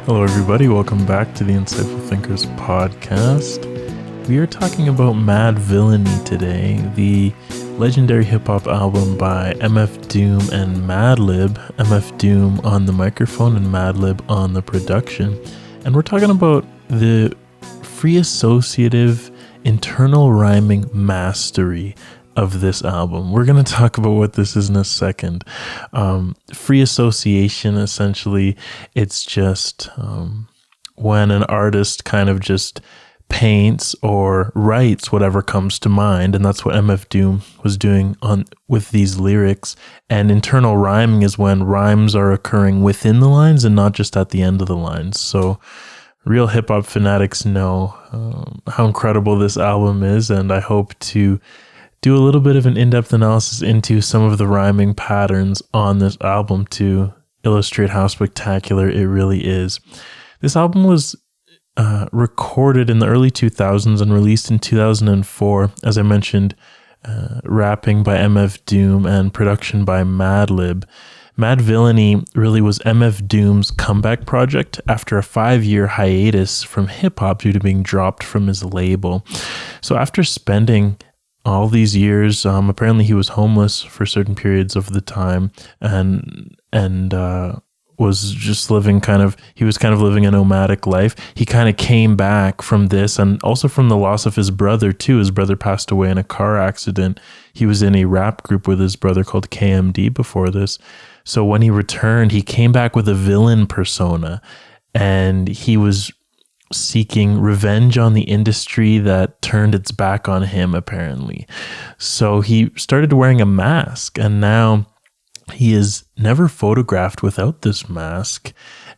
Hello, everybody. Welcome back to the Insightful Thinkers podcast. We are talking about Madvillainy today, the legendary hip-hop album by MF Doom and Madlib. MF Doom on the microphone and Madlib on the production. And we're talking about the free associative internal rhyming mastery of this album. We're going to talk about what this is in a second. Free association, essentially, it's just when an artist kind of just paints or writes whatever comes to mind, and that's what MF Doom was doing with these lyrics. And internal rhyming is when rhymes are occurring within the lines and not just at the end of the lines. So real hip-hop fanatics know how incredible this album is, and I hope to do a little bit of an in-depth analysis into some of the rhyming patterns on this album to illustrate how spectacular it really is. This album was recorded in the early 2000s and released in 2004, as I mentioned, rapping by MF Doom and production by Madlib. Madvillainy really was MF Doom's comeback project after a 5-year hiatus from hip-hop due to being dropped from his label. So after spending all these years, apparently he was homeless for certain periods of the time and was just living he was living a nomadic life. He kind of came back from this and also from the loss of his brother too. His brother passed away in a car accident. He was in a rap group with his brother called KMD before this. So when he returned, he came back with a villain persona, and he was seeking revenge on the industry that turned its back on him, apparently. So he started wearing a mask, and now he is never photographed without this mask.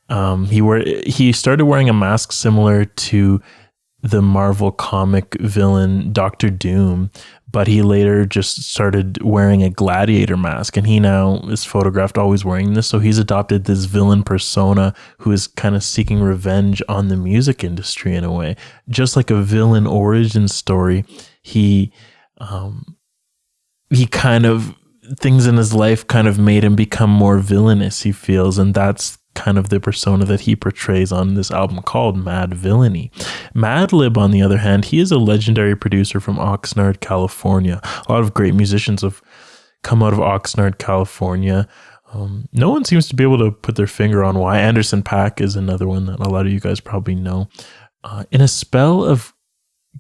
He started wearing a mask similar to the Marvel comic villain Dr. Doom, but he later just started wearing a gladiator mask, and he now is photographed always wearing this. So he's adopted this villain persona who is kind of seeking revenge on the music industry in a way. Just like a villain origin story, he kind of, things in his life kind of made him become more villainous, he feels, and that's kind of the persona that he portrays on this album called Madvillainy. Madlib, on the other hand, he is a legendary producer from Oxnard, California. A lot of great musicians have come out of Oxnard, California. No one seems to be able to put their finger on why. Anderson .Paak is another one that a lot of you guys probably know. In a spell of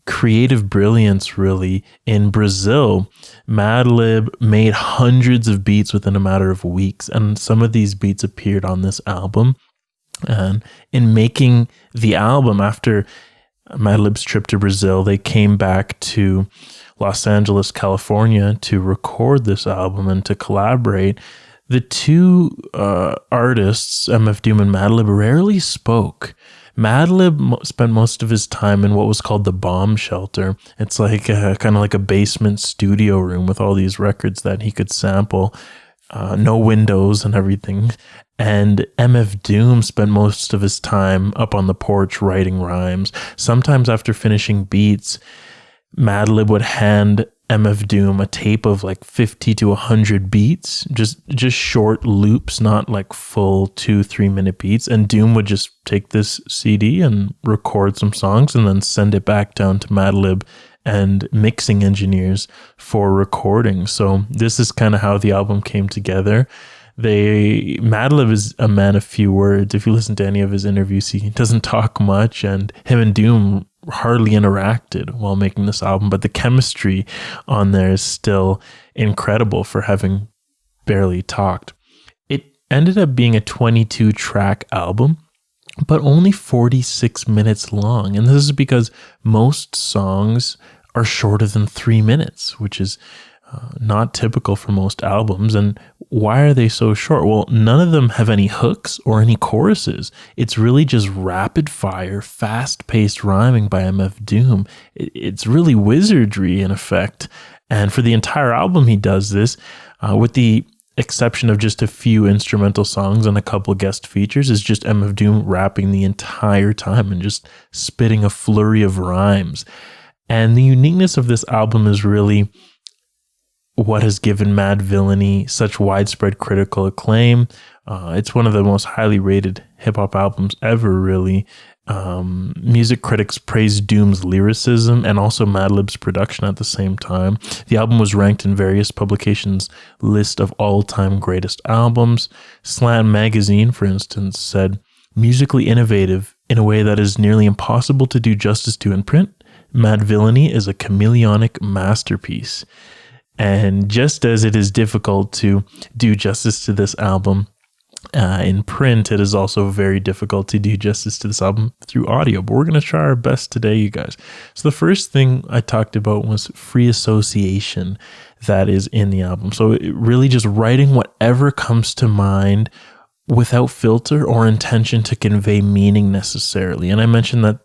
creative brilliance, really, in Brazil, Madlib made hundreds of beats within a matter of weeks, and some of these beats appeared on this album. And in making the album, after Madlib's trip to Brazil, they came back to Los Angeles, California to record this album and to collaborate. The two artists, MF Doom and Madlib, rarely spoke. Madlib spent most of his time in what was called the bomb shelter. It's like kind of like a basement studio room with all these records that he could sample, no windows and everything. And MF Doom spent most of his time up on the porch writing rhymes. Sometimes after finishing beats, Madlib would hand MF Doom a tape of like 50 to 100 beats, just short loops, not like full 2-3 minute beats. And Doom would just take this CD and record some songs and then send it back down to Madlib and mixing engineers for recording. So this is kind of how the album came together. Madlib is a man of few words. If you listen to any of his interviews, he doesn't talk much, and him and Doom hardly interacted while making this album, but the chemistry on there is still incredible for having barely talked. It ended up being a 22-track album, but only 46 minutes long, and this is because most songs are shorter than 3 minutes, which is not typical for most albums. And why are they so short? Well, none of them have any hooks or any choruses. It's really just rapid fire, fast paced rhyming by MF Doom. It's really wizardry in effect. And for the entire album, he does this with the exception of just a few instrumental songs and a couple guest features. Is just MF Doom rapping the entire time and just spitting a flurry of rhymes. And the uniqueness of this album is really what has given Madvillainy such widespread critical acclaim. It's one of the most highly rated hip-hop albums ever, really. Music critics praised Doom's lyricism and also Madlib's production at the same time. The album was ranked in various publications' list of all-time greatest albums. Slant Magazine, for instance, said, musically innovative in a way that is nearly impossible to do justice to in print, Madvillainy is a chameleonic masterpiece. And just as it is difficult to do justice to this album in print, it is also very difficult to do justice to this album through audio, but we're going to try our best today, you guys. So the first thing I talked about was free association that is in the album. So really just writing whatever comes to mind without filter or intention to convey meaning necessarily. And I mentioned that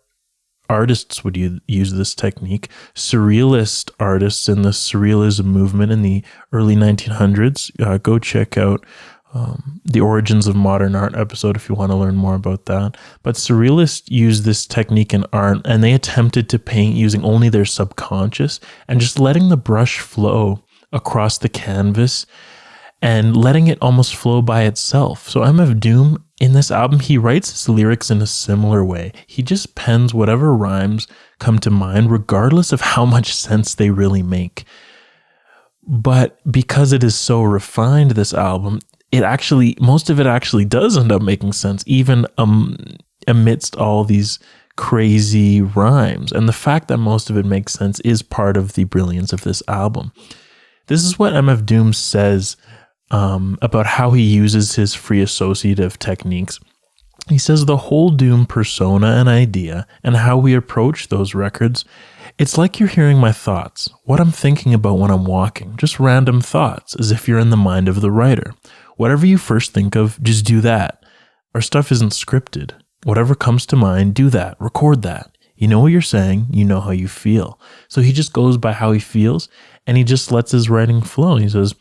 artists would use this technique. Surrealist artists in the surrealism movement in the early 1900s, go check out the Origins of Modern Art episode if you want to learn more about that. But surrealists use this technique in art, and they attempted to paint using only their subconscious and just letting the brush flow across the canvas and letting it almost flow by itself. So MF Doom, in this album, he writes his lyrics in a similar way. He just pens whatever rhymes come to mind, regardless of how much sense they really make. But because it is so refined, this album, most of it actually does end up making sense, even amidst all these crazy rhymes. And the fact that most of it makes sense is part of the brilliance of this album. This is what MF Doom says about how he uses his free associative techniques. He says the whole Doom persona and idea and how we approach those records, it's like you're hearing my thoughts, what I'm thinking about when I'm walking, just random thoughts, as if you're in the mind of the writer. Whatever you first think of, just do that. Our stuff isn't scripted. Whatever comes to mind, do that, record that. You know what you're saying, you know how you feel. So he just goes by how he feels, and he just lets his writing flow. He says,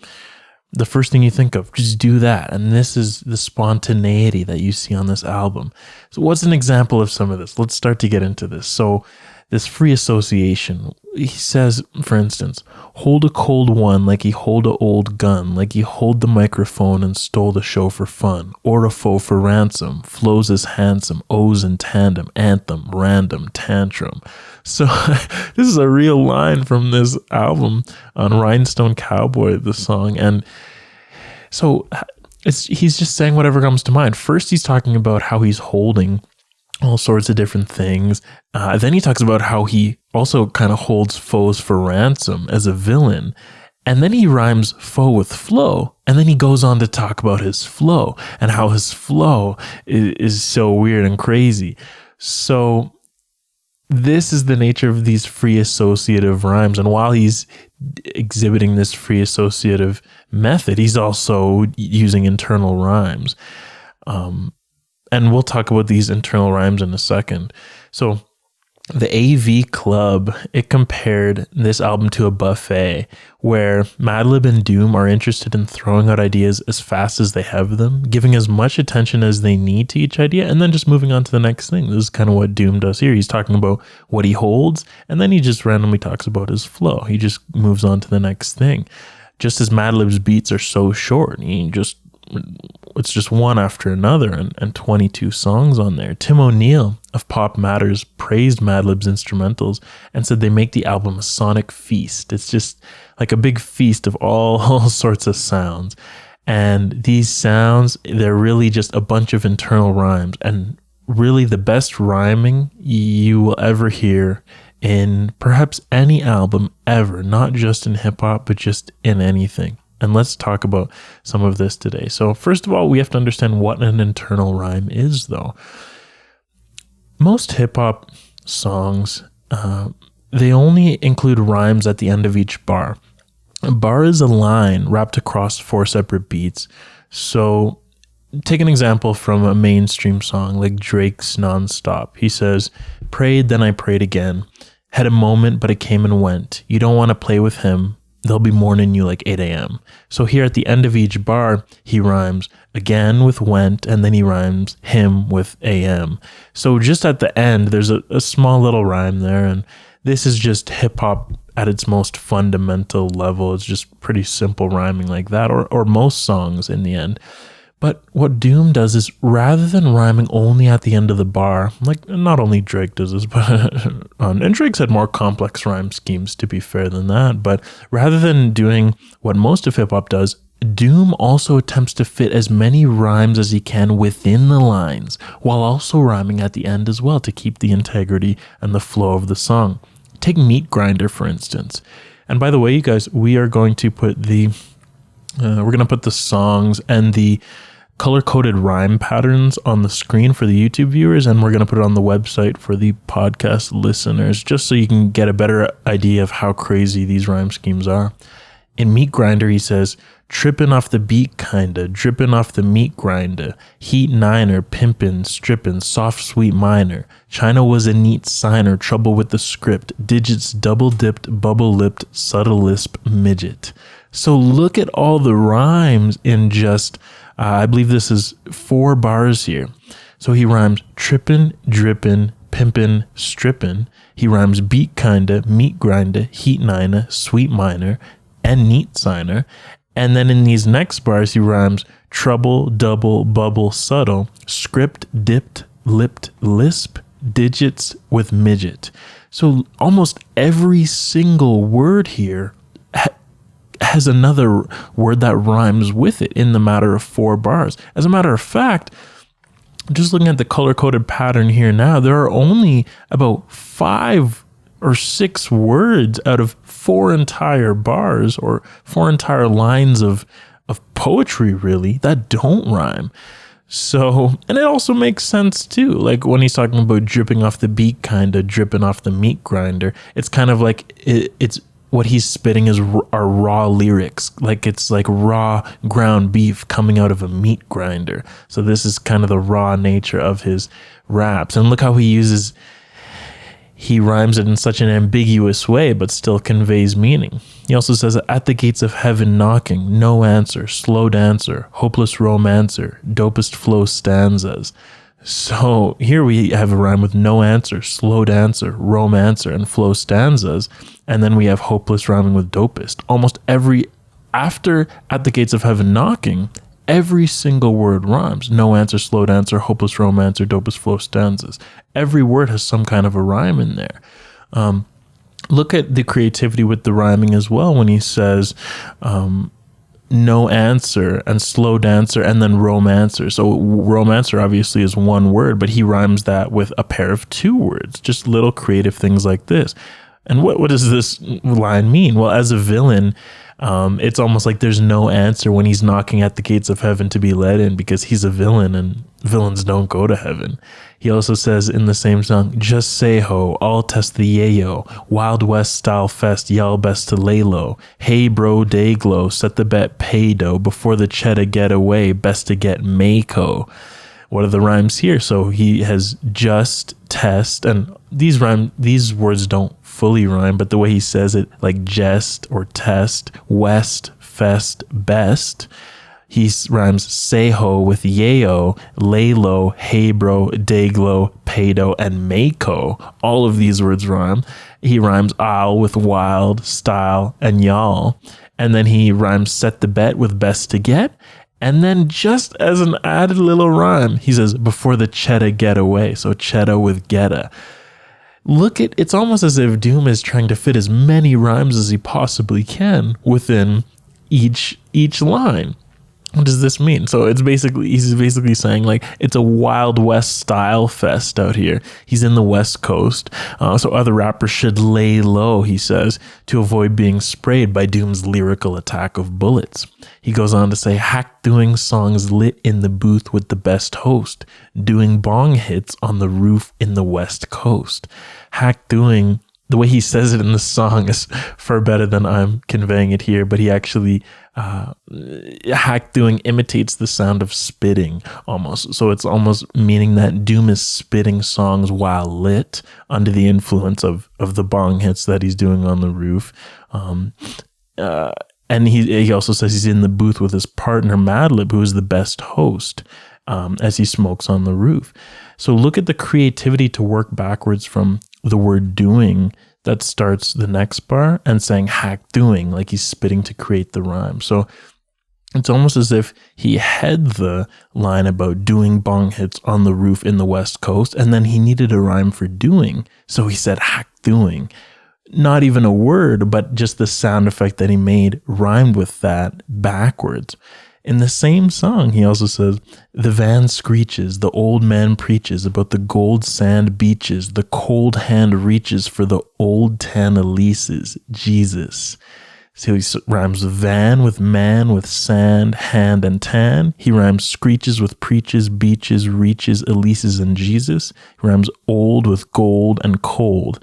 the first thing you think of, just do that. And this is the spontaneity that you see on this album. So what's an example of some of this? Let's start to get into this. So this free association, he says, for instance, hold a cold one like he hold a old gun, like he hold the microphone and stole the show for fun, or a foe for ransom, flows is handsome, O's in tandem, anthem, random, tantrum. So this is a real line from this album on Rhinestone Cowboy, the song. And so he's just saying whatever comes to mind. First, he's talking about how he's holding all sorts of different things. Then he talks about how he also kind of holds foes for ransom as a villain. And then he rhymes foe with flow. And then he goes on to talk about his flow and how his flow is so weird and crazy. So this is the nature of these free associative rhymes. And while he's exhibiting this free associative method, he's also using internal rhymes. And we'll talk about these internal rhymes in a second. So the AV Club, it compared this album to a buffet where Madlib and Doom are interested in throwing out ideas as fast as they have them, giving as much attention as they need to each idea, and then just moving on to the next thing. This is kind of what Doom does here. He's talking about what he holds, and then he just randomly talks about his flow. He just moves on to the next thing. Just as Madlib's beats are so short, it's just one after another, and 22 songs on there. Tim O'Neill of Pop Matters praised Madlib's instrumentals and said they make the album a sonic feast. It's just like a big feast of all sorts of sounds. And these sounds, they're really just a bunch of internal rhymes, and really the best rhyming you will ever hear in perhaps any album ever, not just in hip hop, but just in anything. And let's talk about some of this today. So first of all, we have to understand what an internal rhyme is, though. Most hip-hop songs, they only include rhymes at the end of each bar. A bar is a line wrapped across 4 separate beats. So take an example from a mainstream song like Drake's Nonstop. He says, prayed, then I prayed again. Had a moment, but it came and went. You don't want to play with him. They'll be mourning you like 8 a.m. So here at the end of each bar, he rhymes again with went, and then he rhymes him with a.m. So just at the end, there's a small little rhyme there, and this is just hip hop at its most fundamental level, it's just pretty simple rhyming like that, or most songs in the end. But what Doom does is, rather than rhyming only at the end of the bar, like not only Drake does this, but and Drake's had more complex rhyme schemes, to be fair, than that, but rather than doing what most of hip-hop does, Doom also attempts to fit as many rhymes as he can within the lines, while also rhyming at the end as well to keep the integrity and the flow of the song. Take Meat Grinder, for instance. And by the way, you guys, we are going to put the songs and the color-coded rhyme patterns on the screen for the YouTube viewers, and we're going to put it on the website for the podcast listeners, just so you can get a better idea of how crazy these rhyme schemes are. In Meat Grinder, he says, trippin' off the beat kinda, drippin' off the meat grinder, heat niner, pimpin', strippin', soft sweet minor, China was a neat signer, trouble with the script, digits double dipped, bubble lipped, subtle lisp midget. So look at all the rhymes in just, I believe this is 4 bars here. So he rhymes trippin', drippin', pimpin', strippin'. He rhymes beat kinda, meat grinder, heat niner, sweet minor, and neat signer. And then in these next bars, he rhymes trouble, double, bubble, subtle, script, dipped, lipped, lisp, digits with midget. So almost every single word here has another word that rhymes with it in the matter of 4 bars. As a matter of fact, just looking at the color-coded pattern here now, there are only about 5 or 6 words out of 4 entire bars, or 4 entire lines of poetry, really, that don't rhyme. So, and it also makes sense too. Like when he's talking about dripping off the beat kinda, dripping off the meat grinder, it's kind of like it's what he's spitting are raw lyrics. Like it's like raw ground beef coming out of a meat grinder. So this is kind of the raw nature of his raps. And look how he rhymes it in such an ambiguous way, but still conveys meaning. He also says, at the gates of heaven knocking, no answer, slow dancer, hopeless romancer, dopest flow stanzas. So here we have a rhyme with no answer, slow dancer, romancer, and flow stanzas. And then we have hopeless rhyming with dopest. After at the gates of heaven knocking, every single word rhymes. No answer, slow dancer, hopeless romancer, dopest flow stanzas. Every word has some kind of a rhyme in there. Look at the creativity with the rhyming as well when he says no answer and slow dancer and then romancer. So romancer obviously is one word, but he rhymes that with a pair of 2 words. Just little creative things like this. And what does this line mean? Well, as a villain, it's almost like there's no answer when he's knocking at the gates of heaven to be let in, because he's a villain and villains don't go to heaven. He also says in the same song, just say ho, all test the yayo, Wild West style fest, y'all best to lay low. Hey bro, day glow, set the bet pay dough, before the cheddar get away, best to get Mako. What are the rhymes here? So he has just, test, and these words don't fully rhyme, but the way he says it, like jest or test, west, fest, best, he rhymes say ho with yayo, lay low, hey bro, day glow, paydo, and Mako. All of these words rhyme. He rhymes I'll with wild, style, and y'all. And then he rhymes set the bet with best to get. And then just as an added little rhyme, he says before the cheddar get away. So cheddar with getta. It's almost as if Doom is trying to fit as many rhymes as he possibly can within each line. What does this mean? So he's basically saying like it's a Wild West style fest out here. He's in the West Coast, so other rappers should lay low, he says, to avoid being sprayed by Doom's lyrical attack of bullets. He goes on to say, hack doing songs lit in the booth with the best host, doing bong hits on the roof in the West Coast. Hack doing, the way he says it in the song is far better than I'm conveying it here, but he actually hack doing imitates the sound of spitting almost. So it's almost meaning that Doom is spitting songs while lit under the influence of the bong hits that he's doing on the roof. And he also says he's in the booth with his partner Madlib, who is the best host, as he smokes on the roof. So look at the creativity to work backwards from the word doing that starts the next bar and saying hack doing, like he's spitting to create the rhyme. So it's almost as if he had the line about doing bong hits on the roof in the West Coast, and then he needed a rhyme for doing. So he said hack doing. Not even a word, but just the sound effect that he made rhymed with that backwards. In the same song, he also says, the van screeches, the old man preaches about the gold sand beaches, the cold hand reaches for the old tan Elises, Jesus. So he rhymes van with man, with sand, hand, and tan. He rhymes screeches with preaches, beaches, reaches, Elises, and Jesus. He rhymes old with gold and cold.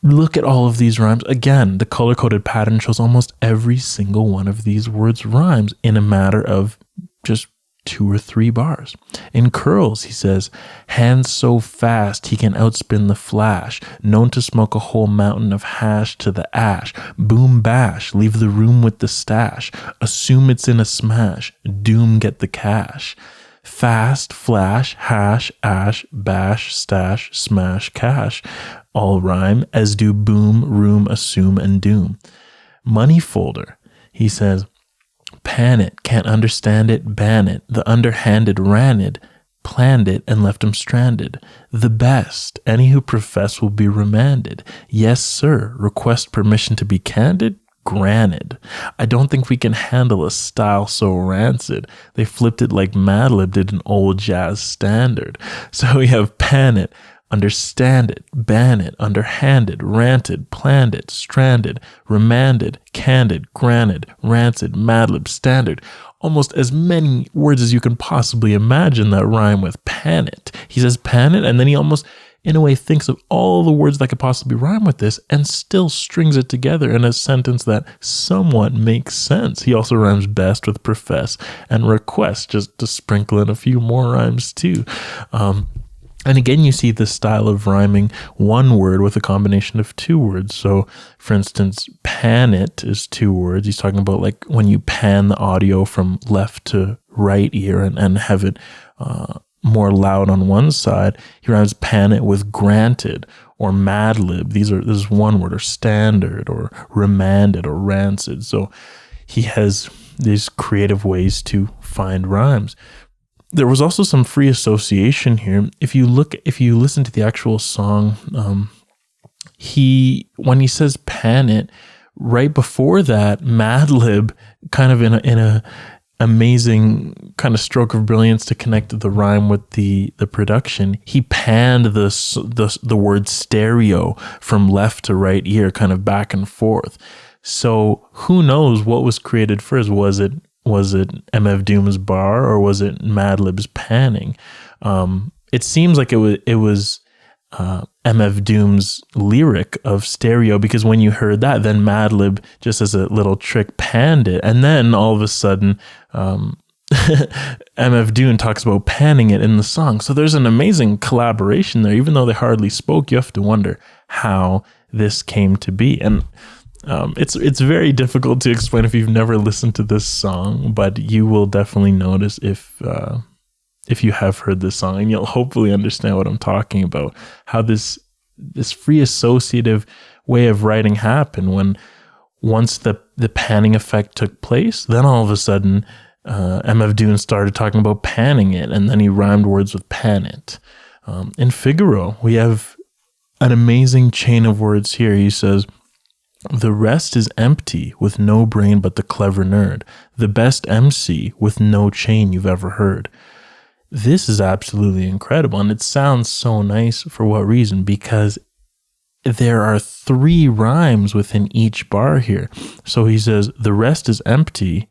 Look at all of these rhymes. Again, the color-coded pattern shows almost every single one of these words rhymes in a matter of just 2 or 3 bars. In curls, he says, hands so fast he can outspin the flash, known to smoke a whole mountain of hash to the ash, boom bash, leave the room with the stash, assume it's in a smash, doom get the cash. Fast, flash, hash, ash, bash, stash, smash, cash. All rhyme, as do boom, room, assume, and doom. Money folder, he says, pan it, can't understand it, ban it. The underhanded ran it, planned it, and left him stranded. The best, any who profess will be remanded. Yes, sir, request permission to be candid? Granted. I don't think we can handle a style so rancid. They flipped it like Madlib did an old jazz standard. So we have pan it, understand it, ban it, underhanded, ranted, planned it, stranded, remanded, candid, granted, rancid, Madlib, standard. Almost as many words as you can possibly imagine that rhyme with pan it. He says pan it, and then he almost, in a way, thinks of all the words that could possibly rhyme with this and still strings it together in a sentence that somewhat makes sense. He also rhymes best with profess and request, just to sprinkle in a few more rhymes too. And again, you see the style of rhyming one word with a combination of 2 words. So, for instance, pan it is 2 words. He's talking about like when you pan the audio from left to right ear and have it more loud on one side. He rhymes pan it with granted or Madlib. This is 1 word, or standard or remanded or rancid. So he has these creative ways to find rhymes. There was also some free association here. If you listen to the actual song, when he says pan it, right before that, Madlib, kind of in a amazing kind of stroke of brilliance to connect the rhyme with the production, he panned the word stereo from left to right ear, kind of back and forth. So who knows what was created first? Was it MF Doom's bar, or was it Madlib's panning? It seems like it was MF Doom's lyric of stereo, because when you heard that, then Madlib, just as a little trick, panned it, and then all of a sudden MF Doom talks about panning it in the song. So there's an amazing collaboration there. Even though they hardly spoke, you have to wonder how this came to be. And it's very difficult to explain if you've never listened to this song, but you will definitely notice if you have heard this song, and you'll hopefully understand what I'm talking about, how this free associative way of writing happened. When once the panning effect took place, then all of a sudden MF Doom started talking about panning it, and then he rhymed words with pan it. In Figaro, we have an amazing chain of words here. He says, the rest is empty with no brain but the clever nerd, the best MC with no chain you've ever heard. This is absolutely incredible, and it sounds so nice. For what reason? Because there are 3 rhymes within each bar here. So he says, the rest is empty,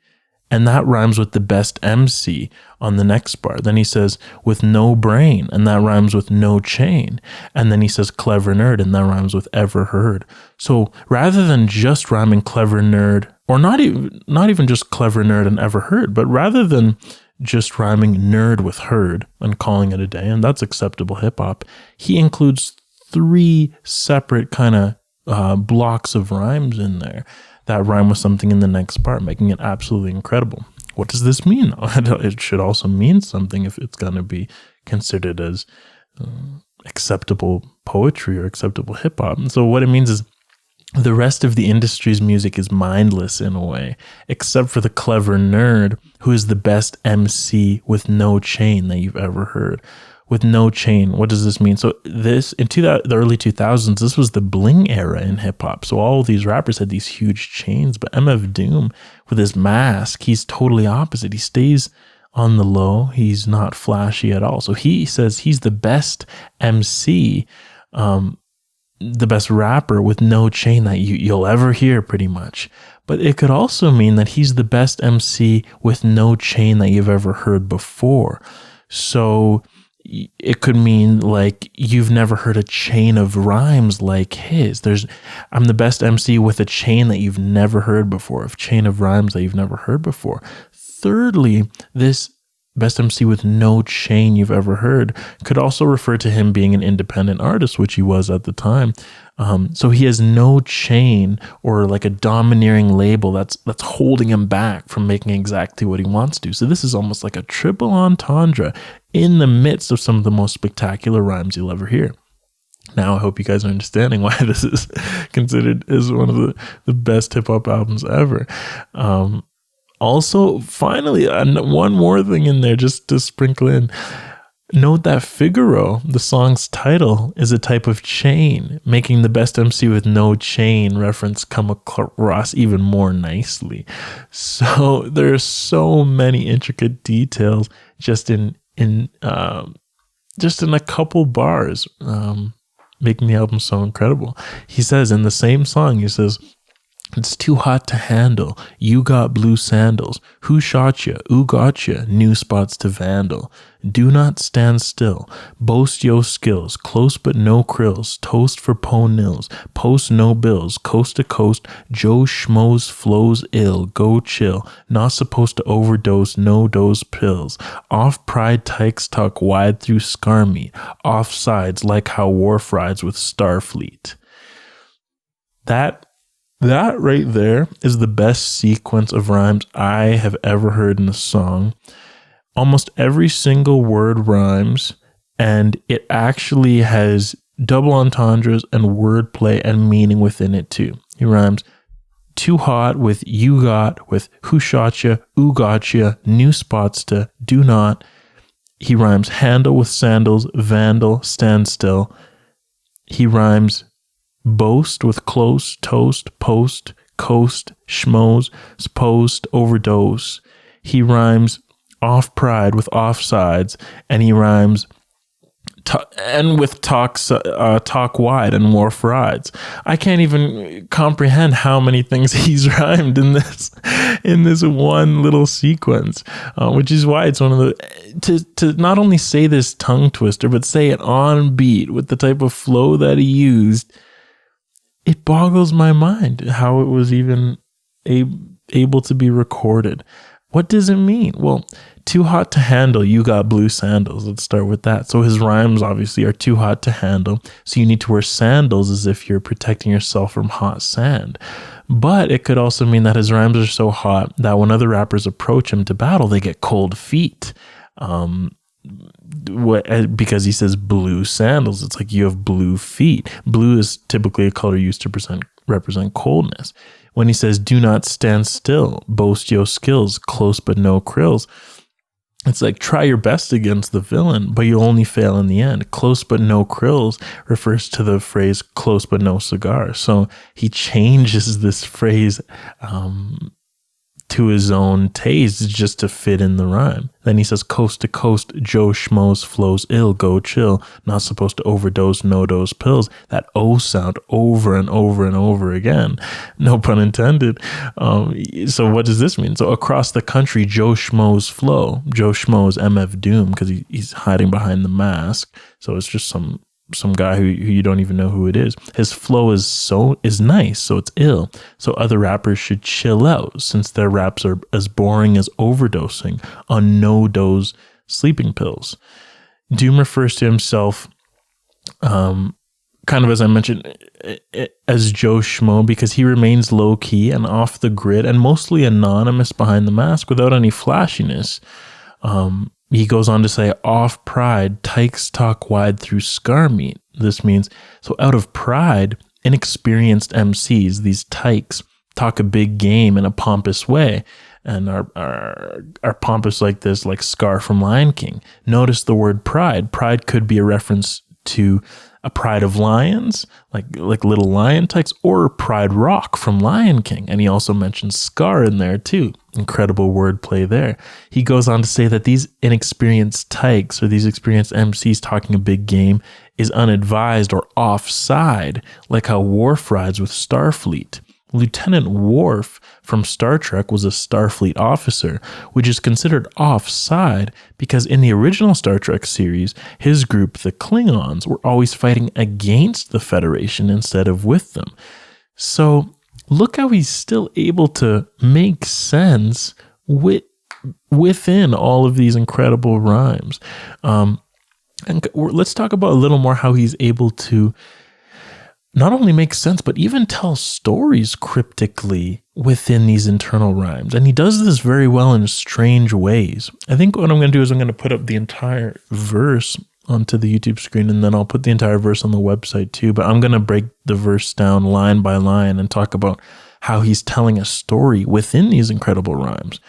and that rhymes with the best MC on the next bar. Then he says, with no brain, and that rhymes with no chain. And then he says, clever nerd, and that rhymes with ever heard. So rather than just rhyming clever nerd, or not even just clever nerd and ever heard, but rather than just rhyming nerd with heard and calling it a day, and that's acceptable hip hop, he includes 3 separate kind of blocks of rhymes in there that rhyme with something in the next part, making it absolutely incredible. What does this mean? It should also mean something if it's going to be considered as acceptable poetry or acceptable hip hop. And so what it means is the rest of the industry's music is mindless in a way, except for the clever nerd who is the best MC with no chain that you've ever heard. With no chain, what does this mean? So this, the early 2000s, this was the bling era in hip hop. So all of these rappers had these huge chains, but MF Doom with his mask, he's totally opposite. He stays on the low. He's not flashy at all. So he says he's the best MC, the best rapper with no chain that you'll ever hear, pretty much. But it could also mean that he's the best MC with no chain that you've ever heard before. So it could mean like you've never heard a chain of rhymes like his. I'm the best MC with a chain that you've never heard before, a chain of rhymes that you've never heard before. Thirdly, this best MC with no chain you've ever heard could also refer to him being an independent artist, which he was at the time. So he has no chain or like a domineering label that's holding him back from making exactly what he wants to. So this is almost like a triple entendre in the midst of some of the most spectacular rhymes you'll ever hear. Now, I hope you guys are understanding why this is considered as one of the best hip hop albums ever. Also, finally, one more thing in there just to sprinkle in. Note that Figaro, the song's title, is a type of chain, making the best MC with no chain reference come across even more nicely. So there are so many intricate details just in a couple bars, making the album so incredible. He says in the same song, he says, "It's too hot to handle. You got blue sandals. Who shot ya? Who got ya? New spots to vandal. Do not stand still. Boast yo skills. Close but no krills. Toast for po-nils. Post no bills. Coast to coast. Joe Schmoes flows ill. Go chill. Not supposed to overdose. No dose pills. Off pride tykes tuck wide through scarmy. Off sides like how Worf rides with Starfleet." That right there is the best sequence of rhymes I have ever heard in a song. Almost every single word rhymes, and it actually has double entendres and wordplay and meaning within it too. He rhymes too hot with you got, with who shot ya, who got ya, new spots to do not. He rhymes handle with sandals, vandal, stand still. He rhymes boast with close, toast, post, coast, schmoes, post, overdose. He rhymes off pride with offsides, and he rhymes with talk wide and Worf rides. I can't even comprehend how many things he's rhymed in this one little sequence, which is why it's one of the to not only say this tongue twister, but say it on beat with the type of flow that he used. It boggles my mind how it was even able to be recorded. What does it mean? Well, too hot to handle, you got blue sandals. Let's start with that. So his rhymes obviously are too hot to handle. So you need to wear sandals as if you're protecting yourself from hot sand. But it could also mean that his rhymes are so hot that when other rappers approach him to battle, they get cold feet. Because he says blue sandals, it's like you have blue feet. Blue is typically a color used to represent coldness. When he says do not stand still, boast your skills, close but no krills, it's like try your best against the villain, but you only fail in the end. Close but no krills refers to the phrase close but no cigar. So he changes this phrase to his own taste just to fit in the rhyme. Then he says coast to coast, Joe Schmoes flows ill, go chill, not supposed to overdose, no dose pills. That O sound over and over and over again. No pun intended. So what does this mean? So across the country, Joe Schmoes flow. Joe Schmoes MF Doom because he's hiding behind the mask. So it's just some guy who you don't even know who it is. His flow is nice, so it's ill. So other rappers should chill out since their raps are as boring as overdosing on no-dose sleeping pills. Doom refers to himself, kind of as I mentioned, as Joe Schmo because he remains low-key and off the grid and mostly anonymous behind the mask without any flashiness. he goes on to say, off pride, tykes talk wide through scar meat. This means, so out of pride, inexperienced MCs, these tykes, talk a big game in a pompous way and are pompous like this, like Scar from Lion King. Notice the word pride. Pride could be a reference to a pride of lions, like little lion tykes, or Pride Rock from Lion King. And he also mentions Scar in there too. Incredible wordplay there. He goes on to say that these inexperienced tykes, or these experienced MCs talking a big game, is unadvised or offside, like how Worf rides with Starfleet. Lieutenant Worf from Star Trek was a Starfleet officer, which is considered offside because in the original Star Trek series, his group, the Klingons, were always fighting against the Federation instead of with them. So look how he's still able to make sense within all of these incredible rhymes. And let's talk about a little more how he's able to not only make sense, but even tell stories cryptically within these internal rhymes. And he does this very well in strange ways. I think what I'm going to do is I'm going to put up the entire verse onto the YouTube screen, and then I'll put the entire verse on the website too. But I'm going to break the verse down line by line and talk about how he's telling a story within these incredible rhymes.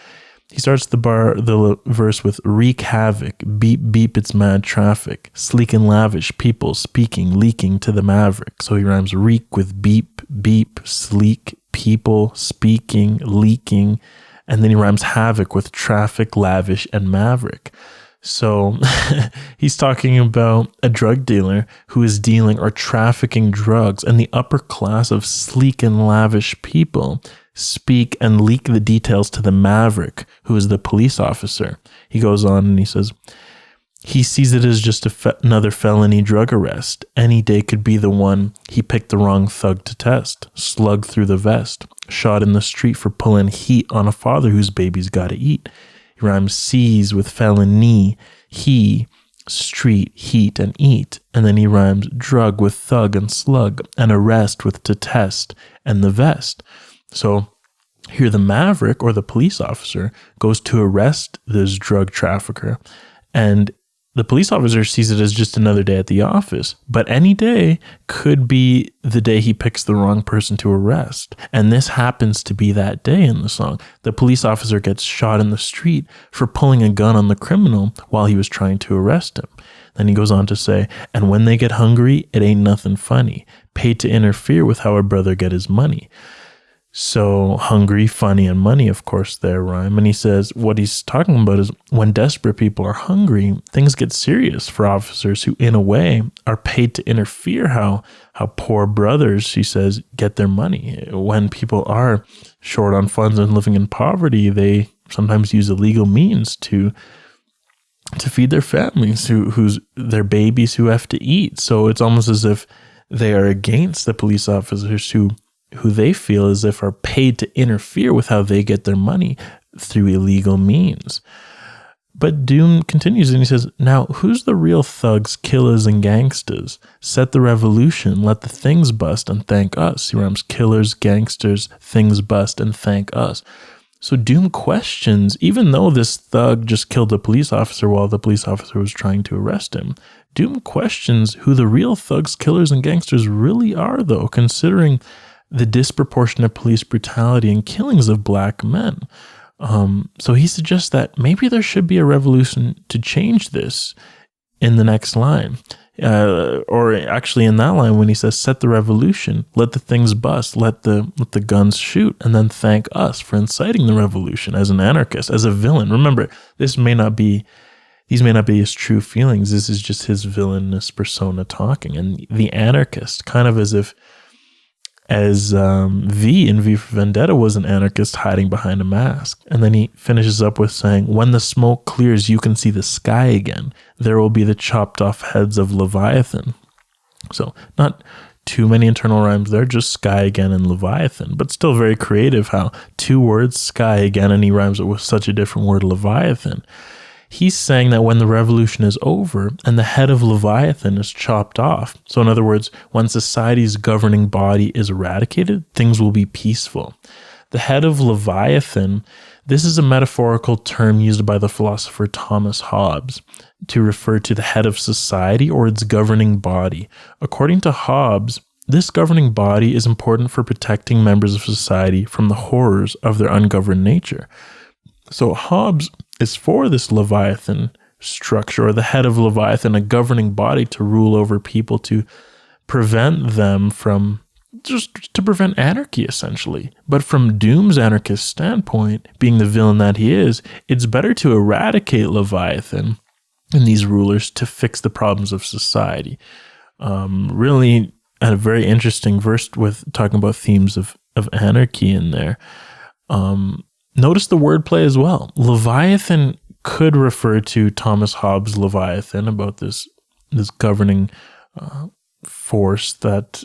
He starts the verse with wreak havoc, beep, beep, it's mad traffic, sleek and lavish, people speaking, leaking to the maverick. So he rhymes reek with beep, beep, sleek, people speaking, leaking, and then he rhymes havoc with traffic, lavish, and maverick. So he's talking about a drug dealer who is dealing or trafficking drugs, and the upper class of sleek and lavish people speak and leak the details to the maverick, who is the police officer. He goes on and he says, he sees it as just another felony drug arrest. Any day could be the one. He picked the wrong thug to test. Slug through the vest. Shot in the street for pulling heat on a father whose baby's got to eat. He rhymes seize with felony, he, street, heat, and eat. And then he rhymes drug with thug and slug, and arrest with to test, and the vest. So here the maverick, or the police officer, goes to arrest this drug trafficker, and the police officer sees it as just another day at the office. But any day could be the day he picks the wrong person to arrest. And this happens to be that day in the song. The police officer gets shot in the street for pulling a gun on the criminal while he was trying to arrest him. Then he goes on to say, and when they get hungry, it ain't nothing funny. Paid to interfere with how a brother get his money. So hungry, funny, and money, of course, there rhyme. And he says what he's talking about is when desperate people are hungry, things get serious for officers who, in a way, are paid to interfere how poor brothers, he says, get their money. When people are short on funds and living in poverty, they sometimes use illegal means to feed their families, who's their babies who have to eat. So it's almost as if they are against the police officers who they feel as if are paid to interfere with how they get their money through illegal means. But Doom continues and he says, now who's the real thugs, killers, and gangsters? Set the revolution, let the things bust, and thank us. He rhymes killers, gangsters, things bust, and thank us. So Doom questions, even though this thug just killed a police officer while the police officer was trying to arrest him, Doom questions who the real thugs, killers, and gangsters really are, though, considering the disproportionate police brutality and killings of black men. So he suggests that maybe there should be a revolution to change this in the next line. Or actually in that line when he says, set the revolution, let the things bust, let the guns shoot, and then thank us for inciting the revolution as an anarchist, as a villain. Remember, these may not be his true feelings. This is just his villainous persona talking. And the anarchist, kind of as V in V for Vendetta was an anarchist hiding behind a mask. And then he finishes up with saying, when the smoke clears, you can see the sky again. There will be the chopped off heads of Leviathan. So not too many internal rhymes there, just sky again and Leviathan, but still very creative how two words, sky again, and he rhymes it with such a different word, Leviathan. He's saying that when the revolution is over and the head of Leviathan is chopped off, so in other words, when society's governing body is eradicated, things will be peaceful. The head of Leviathan, This is a metaphorical term used by the philosopher Thomas Hobbes to refer to the head of society or its governing body. According to Hobbes, this governing body is important for protecting members of society from the horrors of their ungoverned nature. So Hobbes is for this Leviathan structure, or the head of Leviathan, a governing body to rule over people, to prevent them from, just to prevent anarchy, essentially. But from Doom's anarchist standpoint, being the villain that he is, it's better to eradicate Leviathan and these rulers to fix the problems of society. Really a very interesting verse with talking about themes of anarchy in there. Notice the wordplay as well. Leviathan could refer to Thomas Hobbes' Leviathan, about this governing force that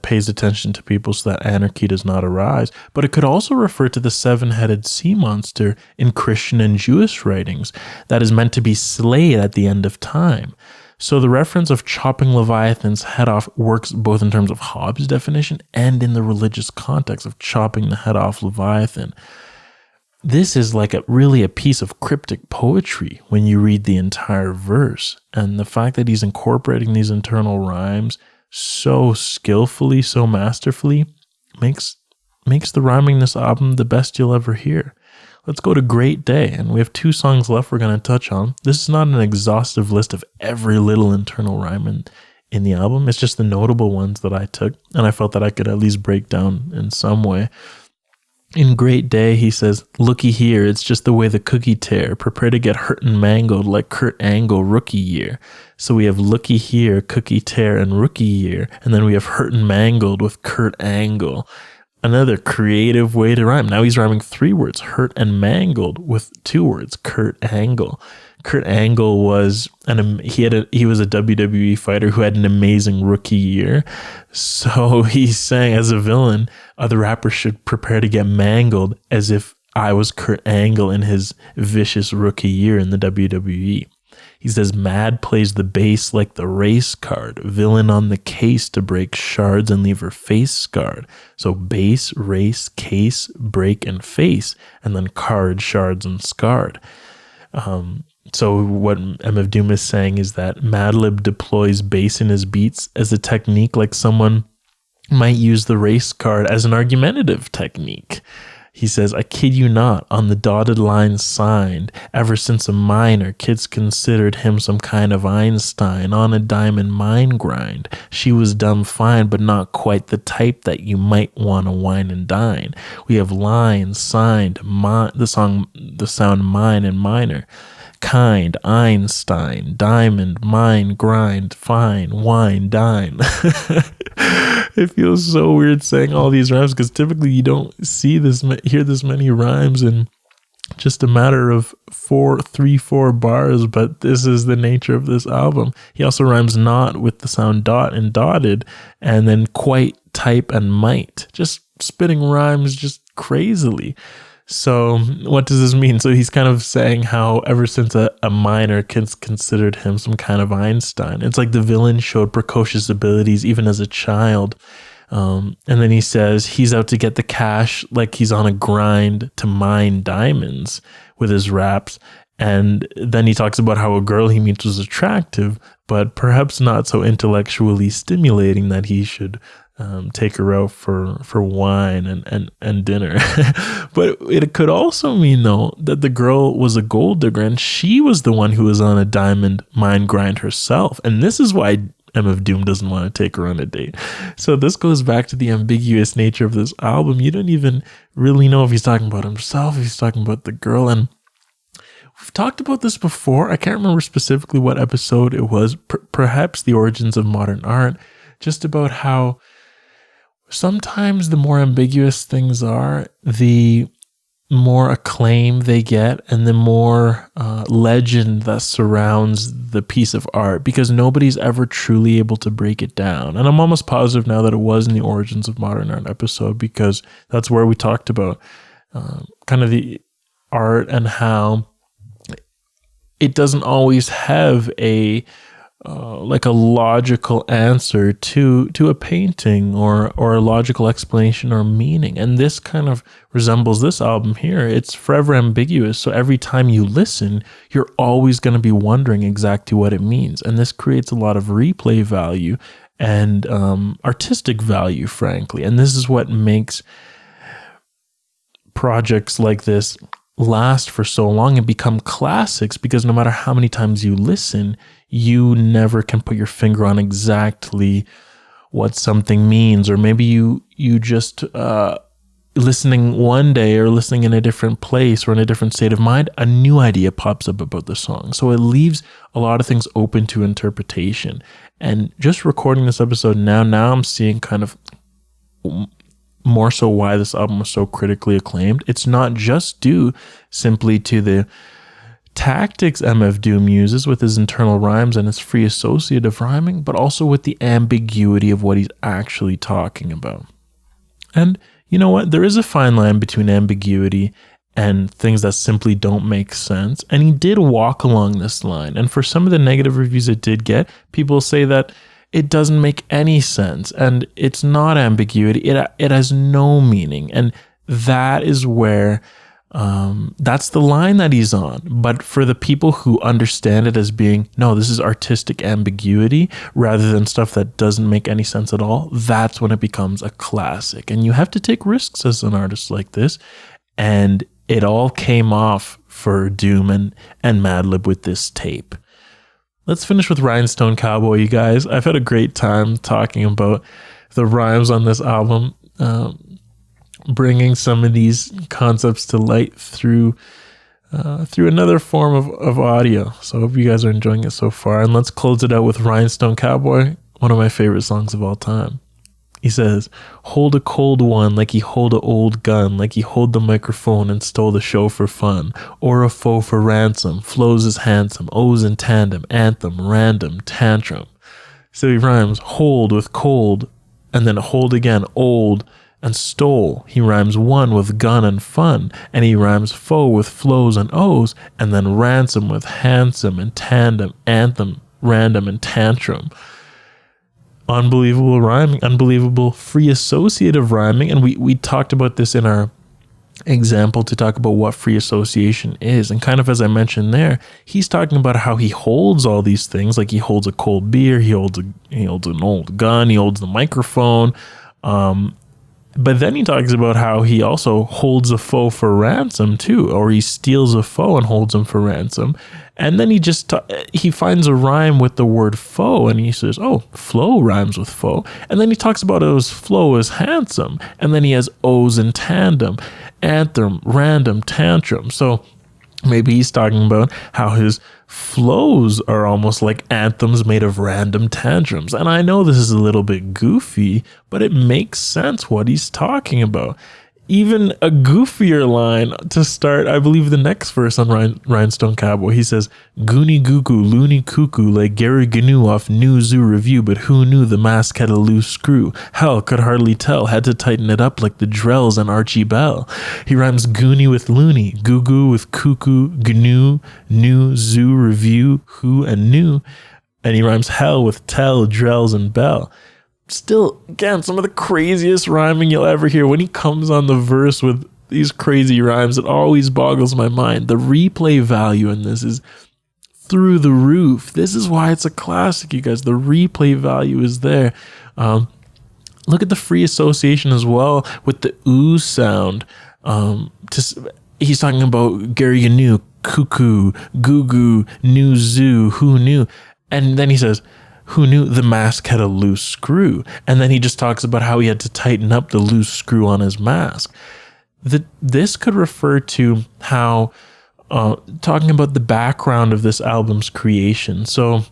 pays attention to people so that anarchy does not arise. But it could also refer to the seven-headed sea monster in Christian and Jewish writings that is meant to be slayed at the end of time. So the reference of chopping Leviathan's head off works both in terms of Hobbes' definition and in the religious context of chopping the head off Leviathan. This is like really a piece of cryptic poetry when you read the entire verse. And the fact that he's incorporating these internal rhymes so skillfully, so masterfully, makes the rhyming this album the best you'll ever hear. Let's go to Great Day, and we have 2 songs left we're going to touch on. This is not an exhaustive list of every little internal rhyme in the album. It's just the notable ones that I took, and I felt that I could at least break down in some way. In Great Day, he says, "Looky here, it's just the way the cookie tear. Prepare to get hurt and mangled like Kurt Angle rookie year." So we have looky here, cookie tear, and rookie year. And then we have hurt and mangled with Kurt Angle. Another creative way to rhyme. Now he's rhyming 3 words, hurt and mangled, with 2 words, Kurt Angle. Kurt Angle was he was a WWE fighter who had an amazing rookie year. So he's saying, as a villain, other rappers should prepare to get mangled as if I was Kurt Angle in his vicious rookie year in the WWE. He says, Mad plays the bass like the race card, villain on the case to break shards and leave her face scarred. So bass, race, case, break, and face, and then card, shards, and scarred. So what MF Doom is saying is that Madlib deploys bass in his beats as a technique like someone might use the race card as an argumentative technique. He says, I kid you not, on the dotted line signed, ever since a minor, kids considered him some kind of Einstein on a diamond mine grind. She was dumb fine, but not quite the type that you might want to wine and dine. We have lines signed, the sound mine and minor. Kind, Einstein, diamond, mine, grind, fine, wine, dine. It feels so weird saying all these rhymes because typically you don't hear this many rhymes in just a matter of 4 bars, but this is the nature of this album. He also rhymes not with the sound dot and dotted, and then quite, type, and might. Just spitting rhymes just crazily. So what does this mean? So he's kind of saying how ever since a minor kids considered him some kind of Einstein. It's like the villain showed precocious abilities even as a child. And then he says he's out to get the cash like he's on a grind to mine diamonds with his raps. And then he talks about how a girl he meets was attractive, but perhaps not so intellectually stimulating that he should take her out for wine and dinner. But it could also mean, though, that the girl was a gold digger and she was the one who was on a diamond mine grind herself. And this is why MF Doom doesn't want to take her on a date. So this goes back to the ambiguous nature of this album. You don't even really know if he's talking about himself, if he's talking about the girl. And we've talked about this before. I can't remember specifically what episode it was, perhaps The Origins of Modern Art, just about how sometimes the more ambiguous things are, the more acclaim they get and the more legend that surrounds the piece of art, because nobody's ever truly able to break it down. And I'm almost positive now that it was in the Origins of Modern Art episode, because that's where we talked about kind of the art and how it doesn't always have a like a logical answer to a painting or a logical explanation or meaning. And this kind of resembles this album here. It's forever ambiguous. So every time you listen, you're always going to be wondering exactly what it means. And this creates a lot of replay value and artistic value, frankly. And this is what makes projects like this last for so long and become classics, because no matter how many times you listen, you never can put your finger on exactly what something means. Or maybe you just listening one day or listening in a different place or in a different state of mind, a new idea pops up about the song. So it leaves a lot of things open to interpretation. And just recording this episode now I'm seeing kind of more so why this album was so critically acclaimed. It's not just due simply to the tactics MF Doom uses with his internal rhymes and his free associative rhyming, but also with the ambiguity of what he's actually talking about. And you know what? There is a fine line between ambiguity and things that simply don't make sense. And he did walk along this line. And for some of the negative reviews it did get, people say that it doesn't make any sense and it's not ambiguity. It has no meaning. And that is where that's the line that he's on. But for the people who understand it as being, no, this is artistic ambiguity rather than stuff that doesn't make any sense at all, that's when it becomes a classic. And you have to take risks as an artist like this. And it all came off for Doom and Madlib with this tape. Let's finish with Rhinestone Cowboy, you guys. I've had a great time talking about the rhymes on this album, bringing some of these concepts to light through another form of audio. So I hope you guys are enjoying it so far. And let's close it out with Rhinestone Cowboy, one of my favorite songs of all time. He says, hold a cold one like he hold a old gun, like he hold the microphone and stole the show for fun, or a foe for ransom, flows is handsome, O's in tandem, anthem, random, tantrum. So he rhymes hold with cold, and then hold again, old, and stole. He rhymes one with gun and fun, and he rhymes foe with flows and O's, and then ransom with handsome and tandem, anthem, random, and tantrum. Unbelievable rhyming, unbelievable free associative rhyming. And we talked about this in our example to talk about what free association is. And kind of as I mentioned there, he's talking about how he holds all these things, like he holds a cold beer, he holds an old gun, he holds the microphone. But then he talks about how he also holds a foe for ransom too, or he steals a foe and holds him for ransom. And then he finds a rhyme with the word foe, and he says, oh, flow rhymes with foe. And then he talks about his flow as handsome. And then he has O's in tandem, anthem, random, tantrum. So maybe he's talking about how his flows are almost like anthems made of random tantrums. And I know this is a little bit goofy, but it makes sense what he's talking about. Even a goofier line to start, I believe, the next verse on Rhinestone Cowboy. He says, Goonie goo goo, loony cuckoo, like Gary Gnu off New Zoo Review, but who knew the mask had a loose screw? Hell, could hardly tell, had to tighten it up like the Drells and Archie Bell. He rhymes Goonie with loony, goo goo with cuckoo, Gnu, New Zoo Review, who and new. And he rhymes hell with tell, Drells, and Bell. Still, again, some of the craziest rhyming you'll ever hear. When he comes on the verse with these crazy rhymes, it always boggles my mind. The replay value in this is through the roof. This is why it's a classic, you guys. The replay value is there. Look at the free association as well with the ooh sound. He's talking about Gary Gnu, cuckoo, goo goo, new zoo, who knew? And then he says, who knew the mask had a loose screw? And then he just talks about how he had to tighten up the loose screw on his mask. This could refer to how, talking about the background of this album's creation. So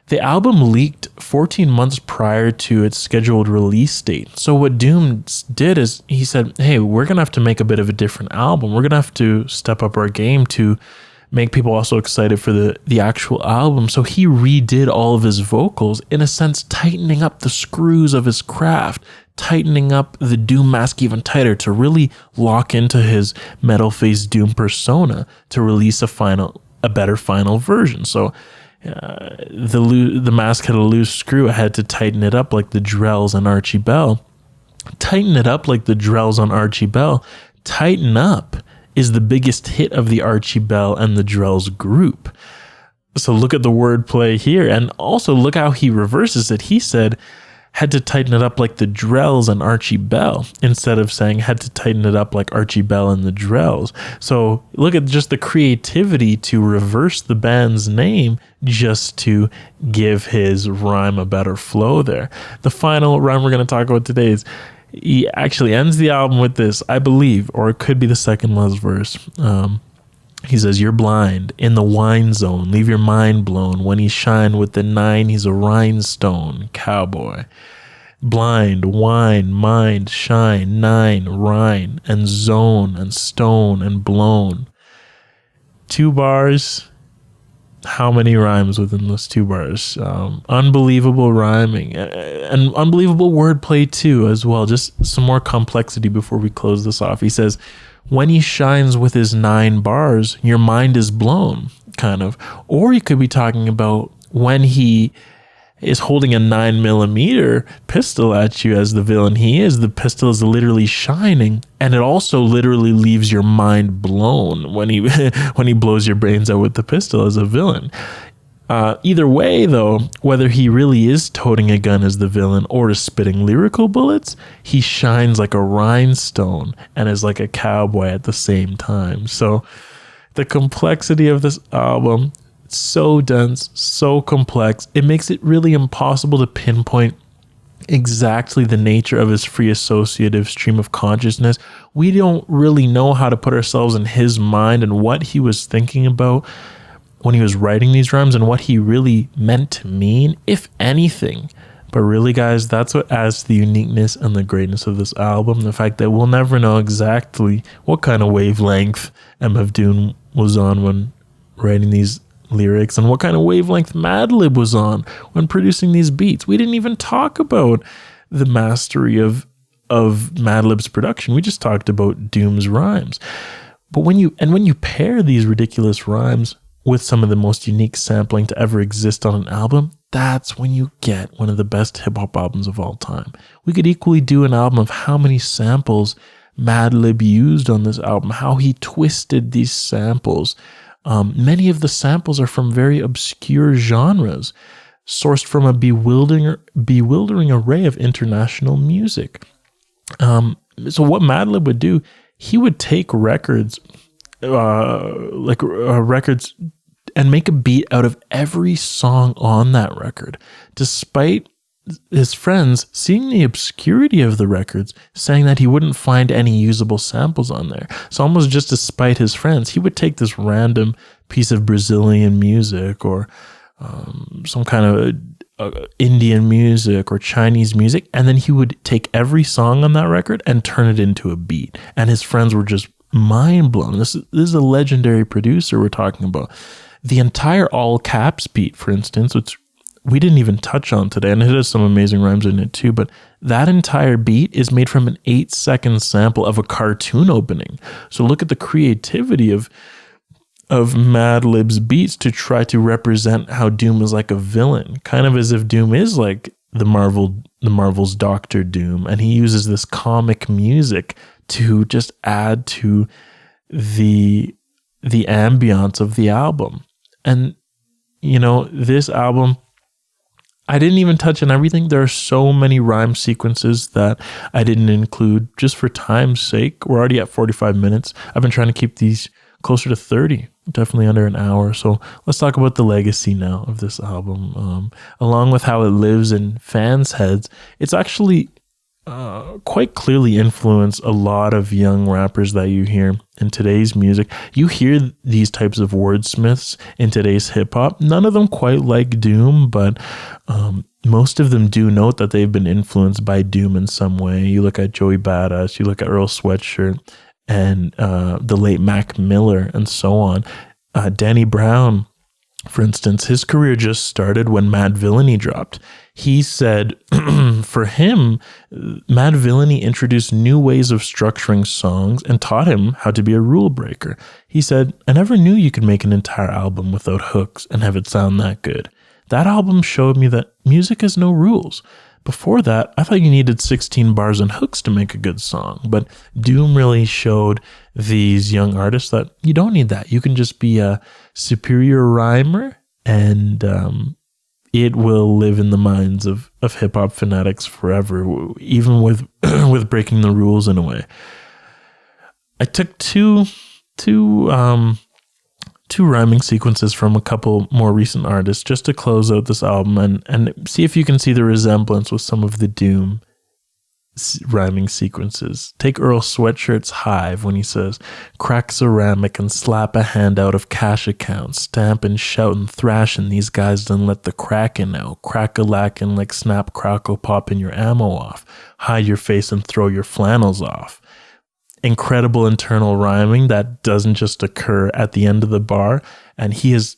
the album leaked 14 months prior to its scheduled release date. So what Doom did is he said, hey, we're going to have to make a bit of a different album. We're going to have to step up our game to make people also excited for the actual album. So he redid all of his vocals, in a sense, tightening up the screws of his craft, tightening up the Doom mask even tighter to really lock into his metal face Doom persona to release a better final version. So The mask had a loose screw. I had to tighten it up like the Drells on Archie Bell. Tighten it up like the Drells on Archie Bell. Tighten Up is the biggest hit of the Archie Bell and the Drells group. So look at the wordplay here. And also look how he reverses it. He said, had to tighten it up like the Drells and Archie Bell, instead of saying had to tighten it up like Archie Bell and the Drells. So look at just the creativity to reverse the band's name just to give his rhyme a better flow there. The final rhyme we're going to talk about today is, he actually ends the album with this, I believe, or it could be the second last verse. He says, you're blind in the wine zone, leave your mind blown. When he shine with the 9, he's a rhinestone cowboy. Blind, wine, mind, shine, 9, rhine, and zone, and stone, and blown. 2 bars. How many rhymes within those 2 bars? Unbelievable rhyming and unbelievable wordplay too, as well. Just some more complexity before we close this off. He says, when he shines with his 9 bars, your mind is blown, kind of. Or he could be talking about when he is holding a 9mm pistol at you as the villain he is. The pistol is literally shining, and it also literally leaves your mind blown when he when he blows your brains out with the pistol as a villain. Either way, though, whether he really is toting a gun as the villain or is spitting lyrical bullets, he shines like a rhinestone and is like a cowboy at the same time. So the complexity of this album, so dense, so complex, it makes it really impossible to pinpoint exactly the nature of his free associative stream of consciousness. We don't really know how to put ourselves in his mind and what he was thinking about when he was writing these rhymes and what he really meant to mean, if anything. But really, guys, that's what adds to the uniqueness and the greatness of this album. The fact that we'll never know exactly what kind of wavelength MF Doom was on when writing these lyrics and what kind of wavelength Madlib was on when producing these beats. We didn't even talk about the mastery of Madlib's production. We just talked about Doom's rhymes. But when you pair these ridiculous rhymes with some of the most unique sampling to ever exist on an album, that's when you get one of the best hip-hop albums of all time. We could equally do an album of how many samples Madlib used on this album, how he twisted these samples. Many of the samples are from very obscure genres, sourced from a bewildering array of international music. So what Madlib would do, he would take records, records, and make a beat out of every song on that record, despite his friends seeing the obscurity of the records, saying that he wouldn't find any usable samples on there. So almost just despite his friends, he would take this random piece of Brazilian music or some kind of Indian music or Chinese music, and then he would take every song on that record and turn it into a beat. And his friends were just mind blown. This is a legendary producer we're talking about. The entire all caps beat, for instance, which we didn't even touch on today, and it has some amazing rhymes in it too, but that entire beat is made from an 8-second sample of a cartoon opening. So look at the creativity of Madlib's beats to try to represent how Doom is like a villain, kind of as if Doom is like the Marvel's Doctor Doom, and he uses this comic music to just add to the ambiance of the album. And you know, this album, I didn't even touch on everything. There are so many rhyme sequences that I didn't include just for time's sake. We're already at 45 minutes. I've been trying to keep these closer to 30, definitely under an hour. So let's talk about the legacy now of this album. Along with how it lives in fans' heads, it's actually quite clearly influenced a lot of young rappers that you hear in today's music. You hear these types of wordsmiths in today's hip hop. None of them quite like Doom, but most of them do note that they've been influenced by Doom in some way. You look at Joey Badass, you look at Earl Sweatshirt, and the late Mac Miller, and so on. Danny Brown For instance, his career just started when Madvillainy dropped. He said for him, Madvillainy introduced new ways of structuring songs and taught him how to be a rule breaker. He said, I never knew you could make an entire album without hooks and have it sound that good. That album showed me that music has no rules. Before that, I thought you needed 16 bars and hooks to make a good song, but Doom really showed these young artists that you don't need that. You can just be a superior rhymer, and it will live in the minds of hip-hop fanatics forever, even with with breaking the rules in a way. I took two rhyming sequences from a couple more recent artists just to close out this album and see if you can see the resemblance with some of the Doom rhyming sequences. Take Earl Sweatshirt's Hive when he says, crack ceramic and slap a hand out of cash accounts, stamp and shout and thrashing, these guys done let the crackin' out, crack-a-lackin' like snap crackle popping your ammo off, hide your face and throw your flannels off. Incredible internal rhyming that doesn't just occur at the end of the bar. And he is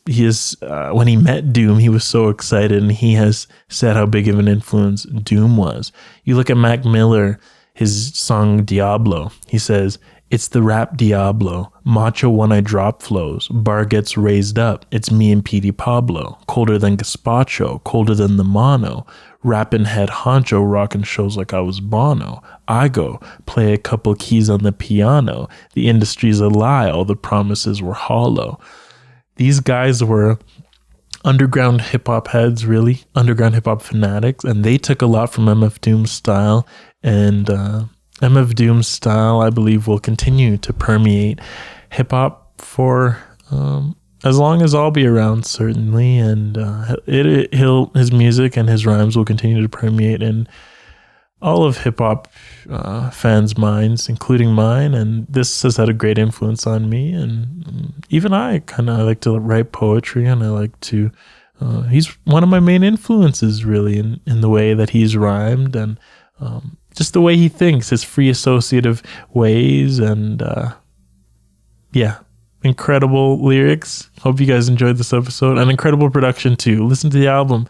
when he met Doom, he was so excited, and he has said how big of an influence Doom was. You look at Mac Miller, his song Diablo, he says, it's the rap Diablo, macho when I drop flows, bar gets raised up, it's me and Petey Pablo, colder than Gazpacho, colder than the mono, rapping head honcho, rocking shows like I was Bono, I go, play a couple keys on the piano, the industry's a lie, all the promises were hollow. These guys were underground hip-hop heads, really, underground hip-hop fanatics, and they took a lot from MF Doom's style, and MF Doom's style, I believe, will continue to permeate hip-hop for as long as I'll be around, certainly, and his music and his rhymes will continue to permeate in all of hip-hop fans' minds, including mine, and this has had a great influence on me, and even I like to write poetry, and I like to, he's one of my main influences, really, in the way that he's rhymed, and just the way he thinks, his free associative ways, and incredible lyrics. Hope you guys enjoyed this episode, and incredible production too. Listen to the album.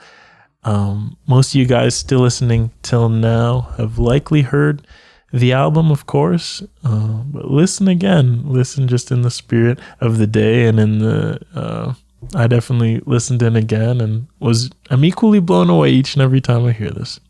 Most of you guys still listening till now have likely heard the album, of course, but listen again. Listen just in the spirit of the day, and in the I definitely listened in again, and I'm equally blown away each and every time I hear this.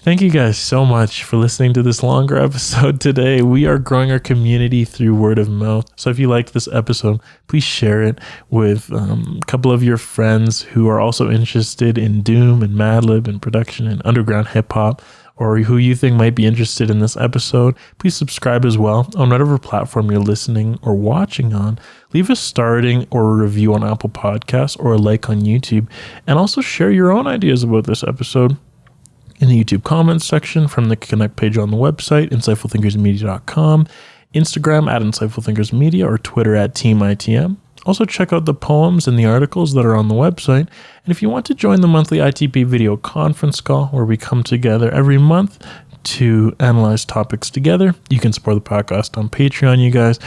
Thank you guys so much for listening to this longer episode today. We are growing our community through word of mouth. So if you liked this episode, please share it with a couple of your friends who are also interested in Doom and Madlib and production and underground hip hop, or who you think might be interested in this episode. Please subscribe as well on whatever platform you're listening or watching on. Leave a starting or a review on Apple Podcasts or a like on YouTube, and also share your own ideas about this episode in the YouTube comments section, from the Connect page on the website, insightfulthinkersmedia.com, Instagram at insightfulthinkersmedia, or Twitter at TeamITM. Also check out the poems and the articles that are on the website. And if you want to join the monthly ITP video conference call, where we come together every month to analyze topics together, you can support the podcast on Patreon, you guys.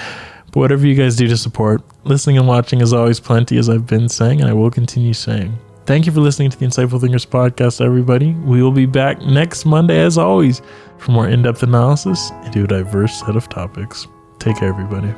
But whatever you guys do to support, listening and watching is always plenty, as I've been saying, and I will continue saying. Thank you for listening to the Insightful Thinkers podcast, everybody. We will be back next Monday, as always, for more in-depth analysis into a diverse set of topics. Take care, everybody.